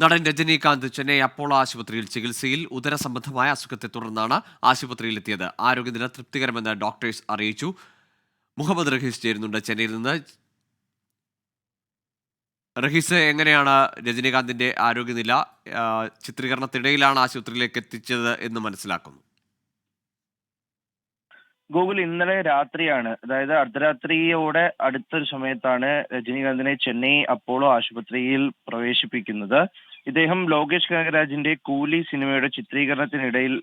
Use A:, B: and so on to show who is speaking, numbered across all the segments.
A: നടൻ രജനീകാന്ത് ചെന്നൈ അപ്പോളോ ആശുപത്രിയിൽ ചികിത്സയിൽ ഉദരസംബന്ധമായ അസുഖത്തെ തുടർന്നാണ് ആശുപത്രിയിലെത്തിയത്. ആരോഗ്യനില തൃപ്തികരമെന്ന് ഡോക്ടേഴ്സ് അറിയിച്ചു. മുഹമ്മദ് റഹീസ് ചേരുന്നുണ്ട് ചെന്നൈയിൽ നിന്ന്. റഹീസ്, എങ്ങനെയാണ് രജനീകാന്തിന്റെ ആരോഗ്യനില? ചിത്രീകരണത്തിനിടയിലാണ് ആശുപത്രിയിലേക്ക് എത്തിച്ചത് എന്ന് മനസ്സിലാക്കുന്നു.
B: ഗൂഗിൾ ഇന്നലെ രാത്രിയാണ്, അതായത് അർദ്ധരാത്രിയോടെ അടുത്തൊരു സമയത്താണ് രജനീകാന്തിനെ ചെന്നൈ അപ്പോളോ ആശുപത്രിയിൽ പ്രവേശിപ്പിക്കുന്നത്. ഇദ്ദേഹം ലോകേഷ് കനകരാജിന്റെ കൂലി സിനിമയുടെ ചിത്രീകരണത്തിനിടയിൽ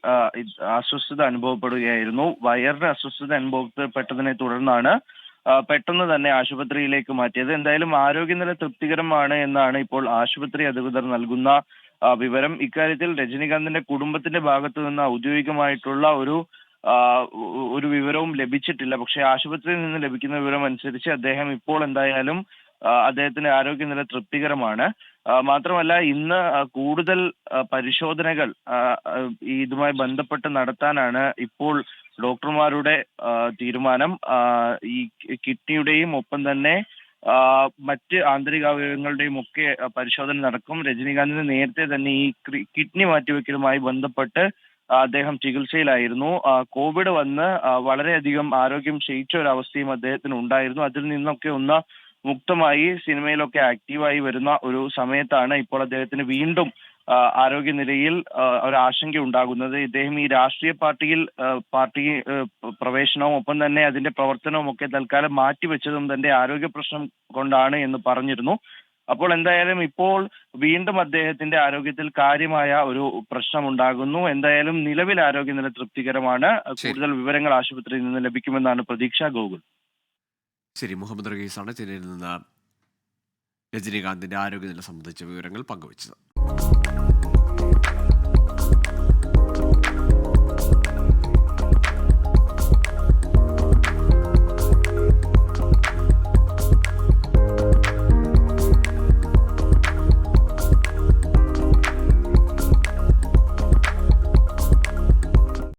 B: അസ്വസ്ഥത അനുഭവപ്പെടുകയായിരുന്നു. വയറിന് അസ്വസ്ഥത അനുഭവപ്പെട്ടതിനെ തുടർന്നാണ് പെട്ടെന്ന് തന്നെ ആശുപത്രിയിലേക്ക് മാറ്റിയത്. എന്തായാലും ആരോഗ്യനില തൃപ്തികരമാണ് എന്നാണ് ഇപ്പോൾ ആശുപത്രി അധികൃതർ നൽകുന്ന വിവരം. ഇക്കാര്യത്തിൽ രജനീകാന്തിന്റെ കുടുംബത്തിന്റെ ഭാഗത്തു നിന്ന് ഔദ്യോഗികമായിട്ടുള്ള ഒരു വിവരവും ലഭിച്ചിട്ടില്ല. പക്ഷേ ആശുപത്രിയിൽ നിന്ന് ലഭിക്കുന്ന വിവരം അനുസരിച്ച് അദ്ദേഹം ഇപ്പോൾ എന്തായാലും അദ്ദേഹത്തിന്റെ ആരോഗ്യനില തൃപ്തികരമാണ്. മാത്രമല്ല, ഇന്ന് കൂടുതൽ പരിശോധനകൾ ഇതുമായി ബന്ധപ്പെട്ട് നടത്താനാണ് ഇപ്പോൾ ഡോക്ടർമാരുടെ തീരുമാനം. ഈ കിഡ്നിയുടെയും ഒപ്പം തന്നെ മറ്റ് ആന്തരികാവയവങ്ങളുടെയും ഒക്കെ പരിശോധന നടക്കും. രജനീകാന്തിന് നേരത്തെ തന്നെ ഈ കിഡ്നി മാറ്റിവെക്കലുമായി ബന്ധപ്പെട്ട് അദ്ദേഹം ചികിത്സയിലായിരുന്നു. കോവിഡ് വന്ന് വളരെയധികം ആരോഗ്യം ക്ഷയിച്ച ഒരു അവസ്ഥയും അദ്ദേഹത്തിന് ഉണ്ടായിരുന്നു. അതിൽ നിന്നൊക്കെ ഒന്ന് മുക്തമായി സിനിമയിലൊക്കെ ആക്റ്റീവായി വരുന്ന ഒരു സമയത്താണ് ഇപ്പോൾ അദ്ദേഹത്തിന് വീണ്ടും ആരോഗ്യനിലയിൽ ഒരു ആശങ്ക ഉണ്ടാകുന്നത്. ഇദ്ദേഹം ഈ രാഷ്ട്രീയ പാർട്ടി പ്രവേശനവും ഒപ്പം തന്നെ അതിന്റെ പ്രവർത്തനവും ഒക്കെ തൽക്കാലം മാറ്റിവെച്ചതും തന്റെ ആരോഗ്യ പ്രശ്നം കൊണ്ടാണ് എന്ന് പറഞ്ഞിരുന്നു. അപ്പോൾ എന്തായാലും ഇപ്പോൾ വീണ്ടും അദ്ദേഹത്തിന്റെ ആരോഗ്യത്തിൽ കാര്യമായ ഒരു പ്രശ്നമുണ്ടാകുന്നു. എന്തായാലും നിലവിൽ ആരോഗ്യനില തൃപ്തികരമാണ്.
A: ശരി
B: കൂടുതൽ വിവരങ്ങൾ ആശുപത്രിയിൽ നിന്ന് ലഭിക്കുമെന്നാണ് പ്രതീക്ഷ. ഗോകുൽ.
A: ശരി മുഹമ്മദ് റഹീസാണ് ചെന്നൈയിൽ നിന്ന് രജനീകാന്തിന്റെ ആരോഗ്യനില സംബന്ധിച്ച വിവരങ്ങൾ പങ്കുവച്ചത്.